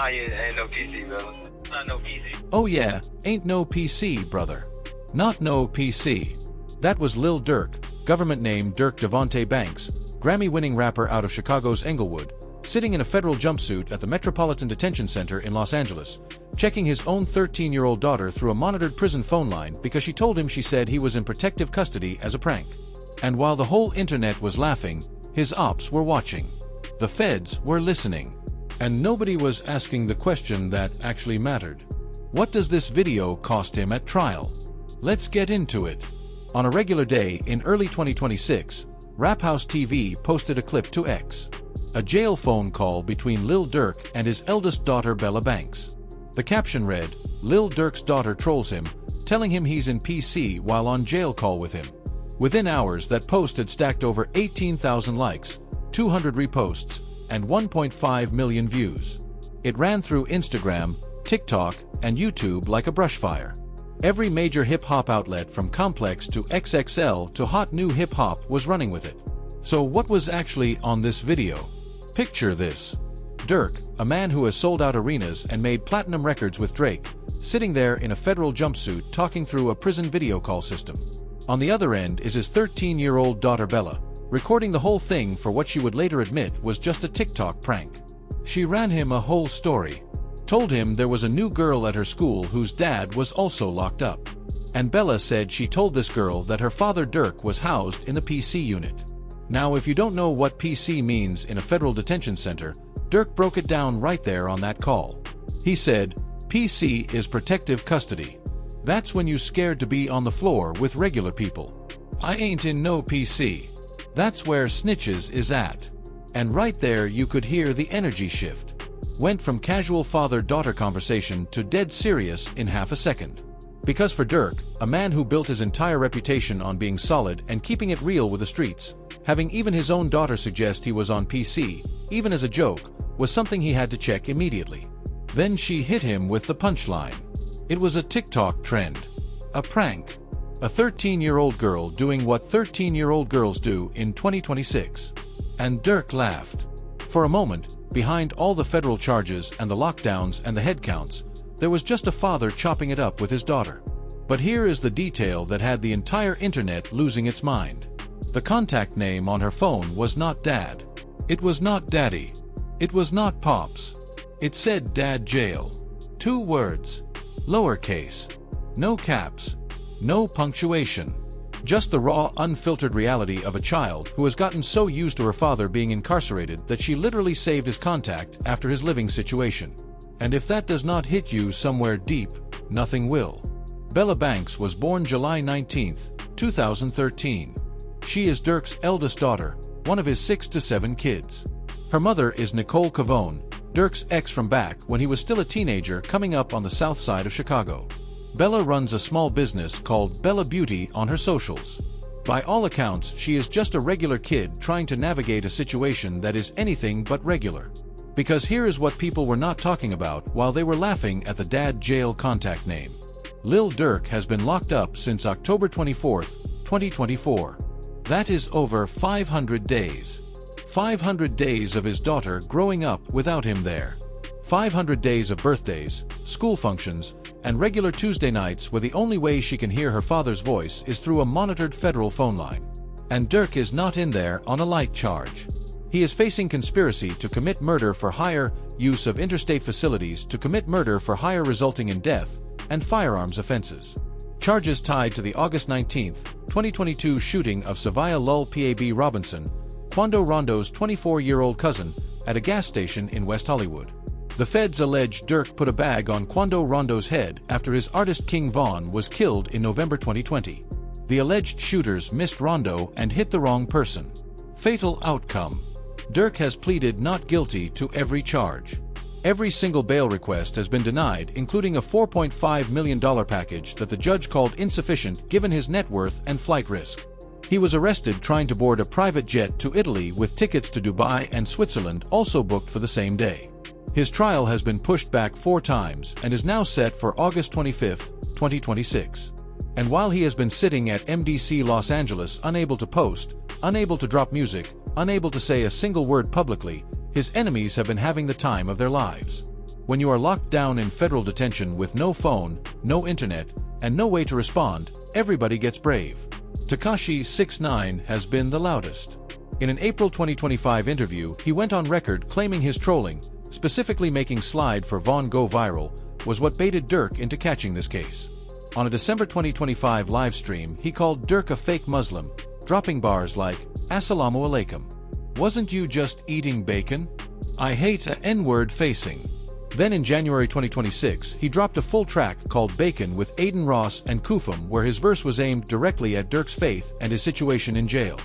Ah, yeah, ain't no PC, brother. Not no PC. Oh yeah, ain't no PC, brother. Not no PC. That was Lil Durk, government name Durk Devontae Banks, Grammy-winning rapper out of Chicago's Englewood, sitting in a federal jumpsuit at the Metropolitan Detention Center in Los Angeles, checking his own 13-year-old daughter through a monitored prison phone line because she told him she said he was in protective custody as a prank. And while the whole internet was laughing, his ops were watching. The feds were listening. And nobody was asking the question that actually mattered. What does this video cost him at trial? Let's get into it. On a regular day in early 2026, Rap House TV posted a clip to X. A jail phone call between Lil Durk and his eldest daughter Bella Banks. The caption read, "Lil Durk's daughter trolls him, telling him he's in PC while on jail call with him." Within hours, that post had stacked over 18,000 likes, 200 reposts, and 1.5 million views. It ran through Instagram, TikTok, and YouTube like a brushfire. Every major hip-hop outlet from Complex to XXL to Hot New Hip Hop was running with it. So what was actually on this video? Picture this. Durk, a man who has sold out arenas and made platinum records with Drake, sitting there in a federal jumpsuit talking through a prison video call system. On the other end is his 13-year-old daughter Bella, recording the whole thing for what she would later admit was just a TikTok prank. She ran him a whole story. Told him there was a new girl at her school whose dad was also locked up. And Bella said she told this girl that her father Durk was housed in the PC unit. Now if you don't know what PC means in a federal detention center, Durk broke it down right there on that call. He said, "PC is protective custody. That's when you scared to be on the floor with regular people. I ain't in no PC. That's where snitches is at." And right there you could hear the energy shift. Went from casual father-daughter conversation to dead serious in half a second. Because for Durk, a man who built his entire reputation on being solid and keeping it real with the streets, having even his own daughter suggest he was on PC, even as a joke, was something he had to check immediately. Then she hit him with the punchline. It was a TikTok trend. A prank. A 13-year-old girl doing what 13-year-old girls do in 2026. And Durk laughed. For a moment, behind all the federal charges and the lockdowns and the head counts, there was just a father chopping it up with his daughter. But here is the detail that had the entire internet losing its mind. The contact name on her phone was not Dad. It was not Daddy. It was not Pops. It said Dad Jail. 2 words. Lowercase. No caps. No punctuation. Just the raw, unfiltered reality of a child who has gotten so used to her father being incarcerated that she literally saved his contact after his living situation. And if that does not hit you somewhere deep, nothing will. Bella Banks was born July 19, 2013. She is Durk's eldest daughter, one of his 6 to 7 kids. Her mother is Nicole Cavone, Durk's ex from back when he was still a teenager coming up on the south side of Chicago. Bella runs a small business called Bella Beauty on her socials. By all accounts, she is just a regular kid trying to navigate a situation that is anything but regular. Because here is what people were not talking about while they were laughing at the Dad Jail contact name. Lil Durk has been locked up since October 24, 2024. That is over 500 days. 500 days of his daughter growing up without him there. 500 days of birthdays, school functions, and regular Tuesday nights where the only way she can hear her father's voice is through a monitored federal phone line. And Durk is not in there on a light charge. He is facing conspiracy to commit murder for hire, use of interstate facilities to commit murder for hire resulting in death, and firearms offenses. Charges tied to the August 19, 2022 shooting of Savia Lul Pab Robinson, Quando Rondo's 24-year-old cousin, at a gas station in West Hollywood. The feds allege Durk put a bag on Quando Rondo's head after his artist King Von was killed in November 2020. The alleged shooters missed Rondo and hit the wrong person. Fatal outcome. Durk has pleaded not guilty to every charge. Every single bail request has been denied, including a $4.5 million package that the judge called insufficient given his net worth and flight risk. He was arrested trying to board a private jet to Italy with tickets to Dubai and Switzerland also booked for the same day. His trial has been pushed back 4 times and is now set for August 25, 2026. And while he has been sitting at MDC Los Angeles unable to post, unable to drop music, unable to say a single word publicly, his enemies have been having the time of their lives. When you are locked down in federal detention with no phone, no internet, and no way to respond, everybody gets brave. Tekashi 6ix9ine has been the loudest. In an April 2025 interview, he went on record claiming his trolling, specifically making Slide for Vaughn go viral, was what baited Durk into catching this case. On a December 2025 livestream, he called Durk a fake Muslim, dropping bars like, "Assalamu alaikum. Wasn't you just eating bacon? I hate a N-word facing." Then in January 2026, he dropped a full track called Bacon with Aiden Ross and Kufum, where his verse was aimed directly at Durk's faith and his situation in jail.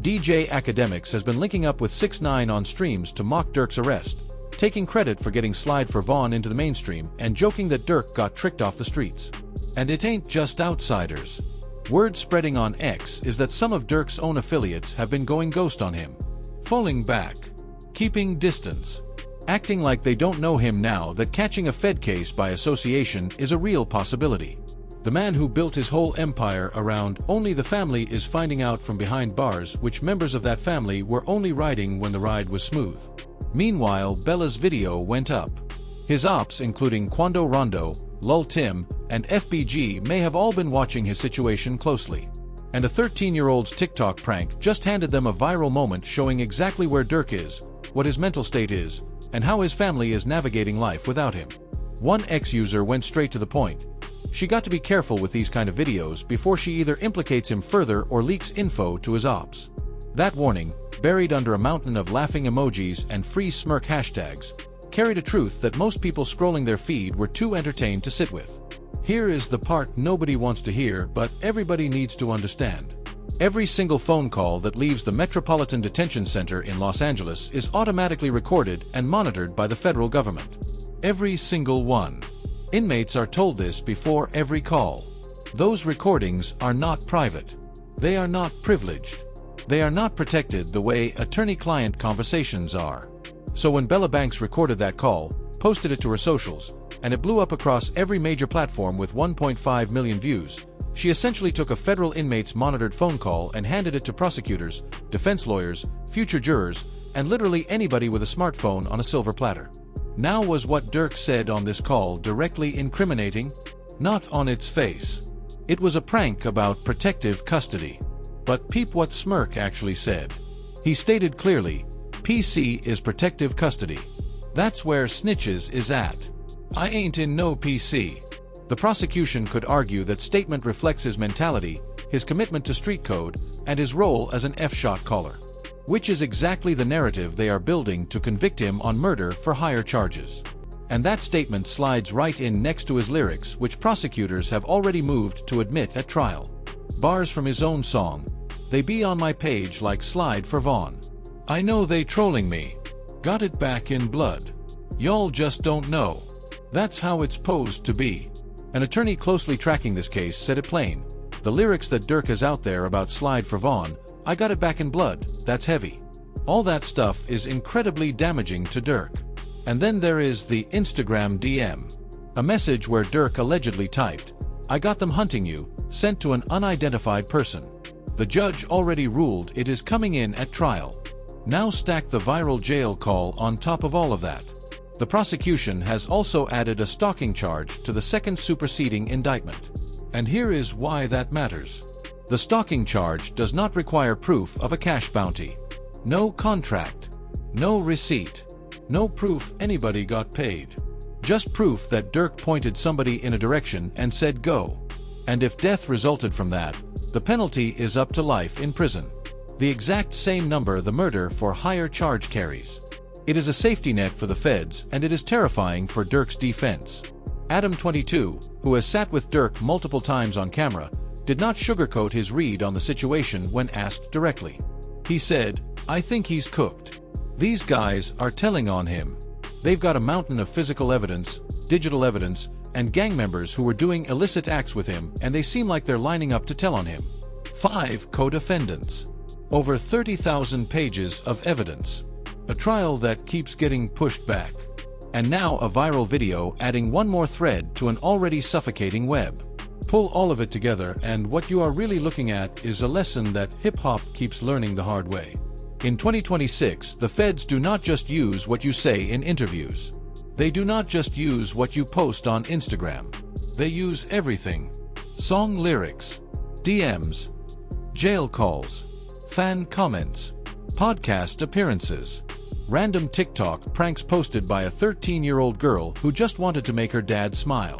DJ Academics has been linking up with 6ix9ine on streams to mock Durk's arrest, taking credit for getting Slide for Vaughn into the mainstream and joking that Durk got tricked off the streets. And it ain't just outsiders. Word spreading on X is that some of Durk's own affiliates have been going ghost on him, falling back, keeping distance, acting like they don't know him now that catching a Fed case by association is a real possibility. The man who built his whole empire around only the family is finding out from behind bars which members of that family were only riding when the ride was smooth. Meanwhile, Bella's video went up. His ops, including Quando Rondo, Lul Tim, and FBG, may have all been watching his situation closely. And a 13-year-old's TikTok prank just handed them a viral moment showing exactly where Durk is, what his mental state is, and how his family is navigating life without him. One X-user went straight to the point. She got to be careful with these kind of videos before she either implicates him further or leaks info to his ops. That warning, buried under a mountain of laughing emojis and free smirk hashtags, carried a truth that most people scrolling their feed were too entertained to sit with. Here is the part nobody wants to hear, but everybody needs to understand. Every single phone call that leaves the Metropolitan Detention Center in Los Angeles is automatically recorded and monitored by the federal government. Every single one. Inmates are told this before every call. Those recordings are not private. They are not privileged. They are not protected the way attorney-client conversations are. So when Bella Banks recorded that call, posted it to her socials, and it blew up across every major platform with 1.5 million views, she essentially took a federal inmate's monitored phone call and handed it to prosecutors, defense lawyers, future jurors, and literally anybody with a smartphone on a silver platter. Now, was what Durk said on this call directly incriminating? Not on its face. It was a prank about protective custody. But peep what Smirk actually said. He stated clearly, PC is protective custody. That's where snitches is at. I ain't in no PC. The prosecution could argue that statement reflects his mentality, his commitment to street code, and his role as an F-shot caller. Which is exactly the narrative they are building to convict him on murder for higher charges. And that statement slides right in next to his lyrics, which prosecutors have already moved to admit at trial. Bars from his own song, "They be on my page like Slide for Vaughn. I know they trolling me. Got it back in blood. Y'all just don't know. That's how it's posed to be." An attorney closely tracking this case said it plain. The lyrics that Durk has out there about Slide for Vaughn, "I got it back in blood," that's heavy. All that stuff is incredibly damaging to Durk. And then there is the Instagram DM. A message where Durk allegedly typed, "I got them hunting you," sent to an unidentified person. The judge already ruled it is coming in at trial. Now stack the viral jail call on top of all of that. The prosecution has also added a stalking charge to the second superseding indictment. And here is why that matters. The stalking charge does not require proof of a cash bounty. No contract. No receipt. No proof anybody got paid. Just proof that Durk pointed somebody in a direction and said go. And if death resulted from that, the penalty is up to life in prison. The exact same number the murder for hire charge carries. It is a safety net for the feds, and it is terrifying for Durk's defense. Adam 22, who has sat with Durk multiple times on camera, did not sugarcoat his read on the situation when asked directly. He said, "I think he's cooked. These guys are telling on him. They've got a mountain of physical evidence, digital evidence, and gang members who were doing illicit acts with him, and they seem like they're lining up to tell on him." 5 co-defendants. Over 30,000 pages of evidence. A trial that keeps getting pushed back. And now a viral video adding one more thread to an already suffocating web. Pull all of it together, and what you are really looking at is a lesson that hip-hop keeps learning the hard way. In 2026, the feds do not just use what you say in interviews. They do not just use what you post on Instagram. They use everything. Song lyrics, DMs, jail calls, fan comments, podcast appearances, random TikTok pranks posted by a 13-year-old girl who just wanted to make her dad smile.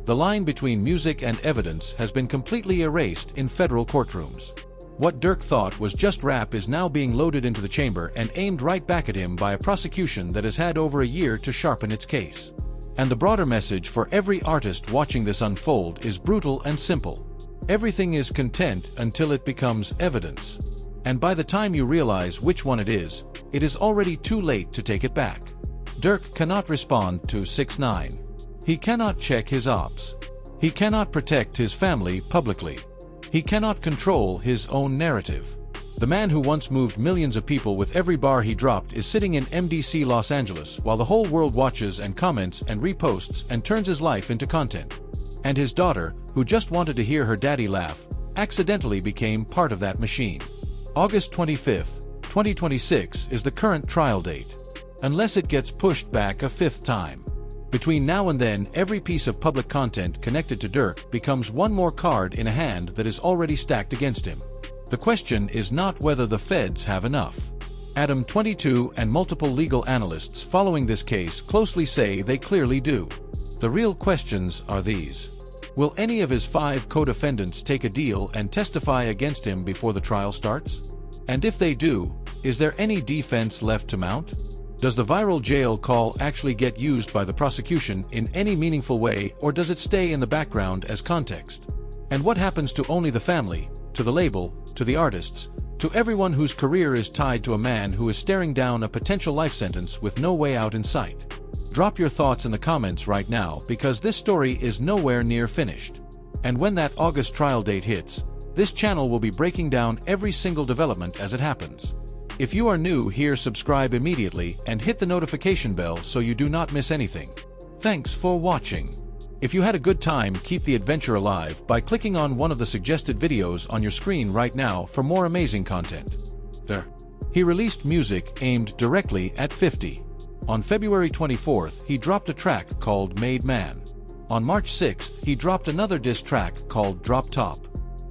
The line between music and evidence has been completely erased in federal courtrooms. What Durk thought was just rap is now being loaded into the chamber and aimed right back at him by a prosecution that has had over a year to sharpen its case. And the broader message for every artist watching this unfold is brutal and simple. Everything is content until it becomes evidence. And by the time you realize which one it is already too late to take it back. Durk cannot respond to 6ix9ine. He cannot check his ops. He cannot protect his family publicly. He cannot control his own narrative. The man who once moved millions of people with every bar he dropped is sitting in MDC Los Angeles while the whole world watches and comments and reposts and turns his life into content. And his daughter, who just wanted to hear her daddy laugh, accidentally became part of that machine. August 25, 2026 is the current trial date, unless it gets pushed back a 5th time. Between now and then, every piece of public content connected to Durk becomes one more card in a hand that is already stacked against him. The question is not whether the feds have enough. Adam 22 and multiple legal analysts following this case closely say they clearly do. The real questions are these. Will any of his 5 co-defendants take a deal and testify against him before the trial starts? And if they do, is there any defense left to mount? Does the viral jail call actually get used by the prosecution in any meaningful way, or does it stay in the background as context? And what happens to only the family, to the label, to the artists, to everyone whose career is tied to a man who is staring down a potential life sentence with no way out in sight? Drop your thoughts in the comments right now, because this story is nowhere near finished. And when that August trial date hits, this channel will be breaking down every single development as it happens. If you are new here, subscribe immediately and hit the notification bell so you do not miss anything. Thanks for watching. If you had a good time, keep the adventure alive by clicking on one of the suggested videos on your screen right now for more amazing content. He released music aimed directly at 50. On February 24th, he dropped a track called Made Man. On March 6th, he dropped another diss track called Drop Top.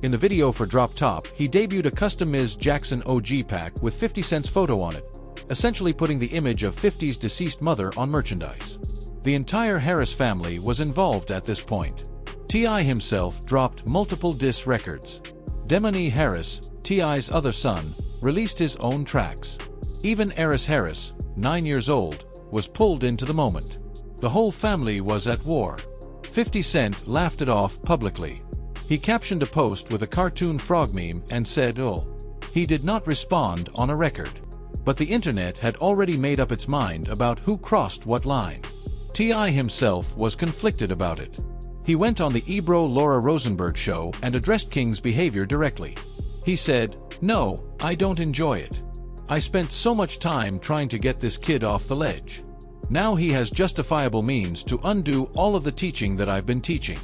In the video for Drop Top, he debuted a custom Ms. Jackson OG pack with 50 Cent's photo on it, essentially putting the image of 50's deceased mother on merchandise. The entire Harris family was involved at this point. T.I. himself dropped multiple diss records. Demony Harris, T.I.'s other son, released his own tracks. Even Eris Harris, 9 years old, was pulled into the moment. The whole family was at war. 50 Cent laughed it off publicly. He captioned a post with a cartoon frog meme and said, "Oh." He did not respond on a record. But the internet had already made up its mind about who crossed what line. T.I. himself was conflicted about it. He went on the Ebro Laura Rosenberg show and addressed King's behavior directly. He said, "No, I don't enjoy it. I spent so much time trying to get this kid off the ledge. Now he has justifiable means to undo all of the teaching that I've been teaching."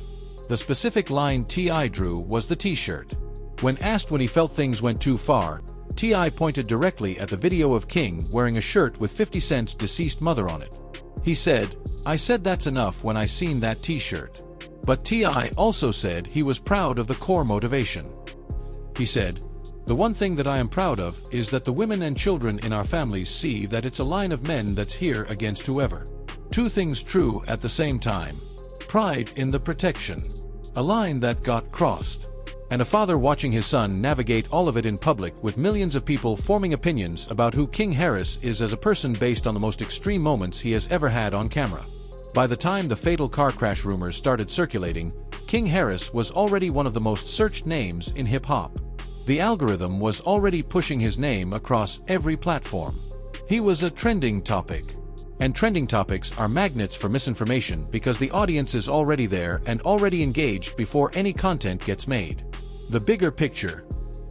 The specific line T.I. drew was the t-shirt. When asked when he felt things went too far, T.I. pointed directly at the video of King wearing a shirt with 50 Cent's deceased mother on it. He said, "I said that's enough when I seen that t-shirt." But T.I. also said he was proud of the core motivation. He said, "The one thing that I am proud of is that the women and children in our families see that it's a line of men that's here against whoever. Two things true at the same time. Pride in the protection. A line that got crossed. And a father watching his son navigate all of it in public with millions of people forming opinions about who King Harris is as a person based on the most extreme moments he has ever had on camera." By the time the fatal car crash rumors started circulating, King Harris was already one of the most searched names in hip-hop. The algorithm was already pushing his name across every platform. He was a trending topic. And trending topics are magnets for misinformation because the audience is already there and already engaged before any content gets made. The bigger picture.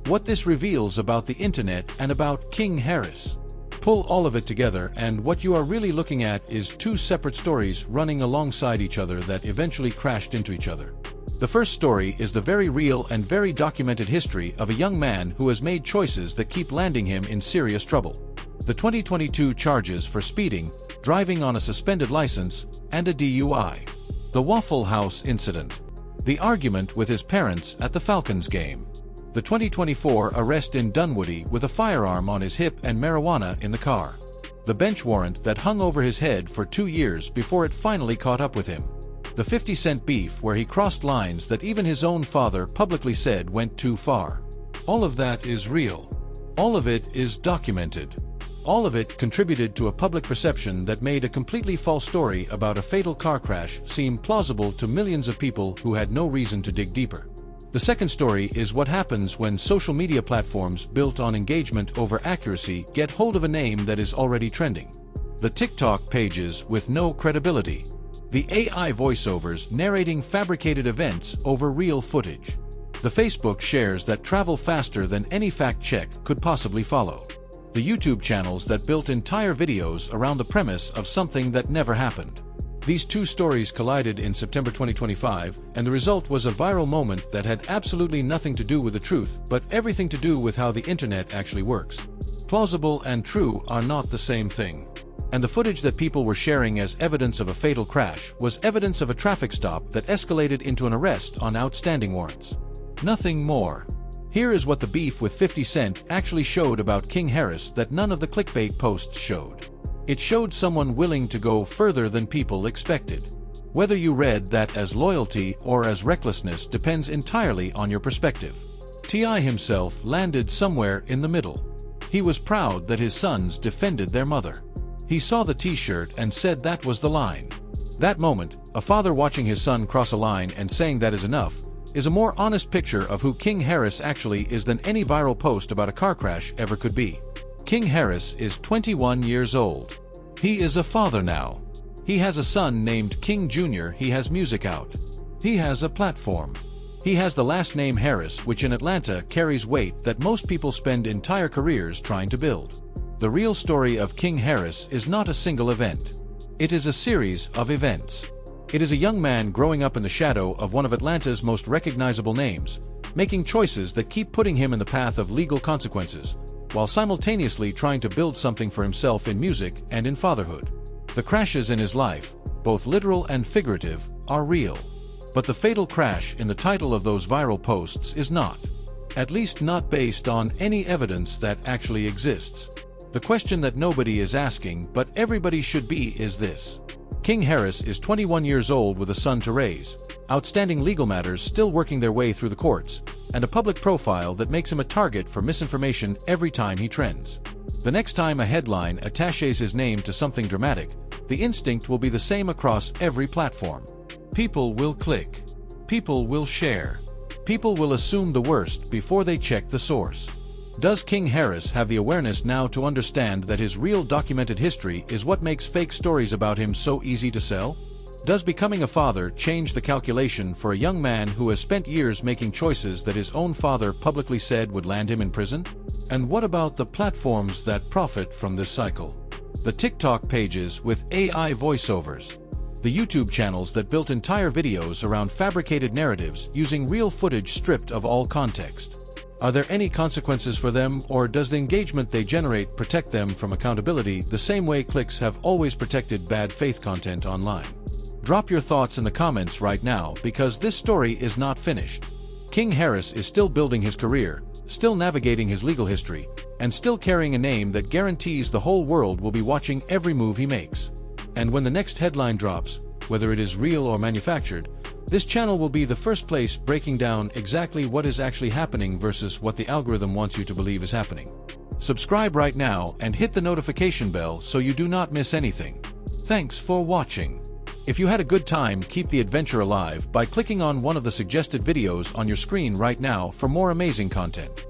What this reveals about the internet and about King Harris. Pull all of it together and what you are really looking at is two separate stories running alongside each other that eventually crashed into each other. The first story is the very real and very documented history of a young man who has made choices that keep landing him in serious trouble. The 2022 charges for speeding, driving on a suspended license, and a DUI. The Waffle House incident. The argument with his parents at the Falcons game. The 2024 arrest in Dunwoody with a firearm on his hip and marijuana in the car. The bench warrant that hung over his head for 2 years before it finally caught up with him. The 50 Cent beef where he crossed lines that even his own father publicly said went too far. All of that is real. All of it is documented. All of it contributed to a public perception that made a completely false story about a fatal car crash seem plausible to millions of people who had no reason to dig deeper. The second story is what happens when social media platforms built on engagement over accuracy get hold of a name that is already trending. The TikTok pages with no credibility. The AI voiceovers narrating fabricated events over real footage. The Facebook shares that travel faster than any fact check could possibly follow. The YouTube channels that built entire videos around the premise of something that never happened. These two stories collided in September 2025, and the result was a viral moment that had absolutely nothing to do with the truth, but everything to do with how the internet actually works. Plausible and true are not the same thing. And the footage that people were sharing as evidence of a fatal crash was evidence of a traffic stop that escalated into an arrest on outstanding warrants. Nothing more. Here is what the beef with 50 Cent actually showed about King Harris that none of the clickbait posts showed. It showed someone willing to go further than people expected. Whether you read that as loyalty or as recklessness depends entirely on your perspective. T.I. himself landed somewhere in the middle. He was proud that his sons defended their mother. He saw the t-shirt and said that was the line. That moment, a father watching his son cross a line and saying that is enough, is a more honest picture of who King Harris actually is than any viral post about a car crash ever could be. King Harris is 21 years old. He is a father now. He has a son named King Jr. He has music out. He has a platform. He has the last name Harris, which in Atlanta carries weight that most people spend entire careers trying to build. The real story of King Harris is not a single event. It is a series of events. It is a young man growing up in the shadow of one of Atlanta's most recognizable names, making choices that keep putting him in the path of legal consequences, while simultaneously trying to build something for himself in music and in fatherhood. The crashes in his life, both literal and figurative, are real. But the fatal crash in the title of those viral posts is not. At least not based on any evidence that actually exists. The question that nobody is asking, but everybody should be, is this. King Harris is 21 years old with a son to raise, outstanding legal matters still working their way through the courts, and a public profile that makes him a target for misinformation every time he trends. The next time a headline attaches his name to something dramatic, the instinct will be the same across every platform. People will click. People will share. People will assume the worst before they check the source. Does King Harris have the awareness now to understand that his real documented history is what makes fake stories about him so easy to sell? Does becoming a father change the calculation for a young man who has spent years making choices that his own father publicly said would land him in prison? And what about the platforms that profit from this cycle? The TikTok pages with AI voiceovers. The YouTube channels that built entire videos around fabricated narratives using real footage stripped of all context. Are there any consequences for them, or does the engagement they generate protect them from accountability the same way clicks have always protected bad faith content online? Drop your thoughts in the comments right now, because this story is not finished. King Harris is still building his career, still navigating his legal history, and still carrying a name that guarantees the whole world will be watching every move he makes. And when the next headline drops, whether it is real or manufactured, this channel will be the first place breaking down exactly what is actually happening versus what the algorithm wants you to believe is happening. Subscribe right now and hit the notification bell so you do not miss anything. Thanks for watching. If you had a good time, keep the adventure alive by clicking on one of the suggested videos on your screen right now for more amazing content.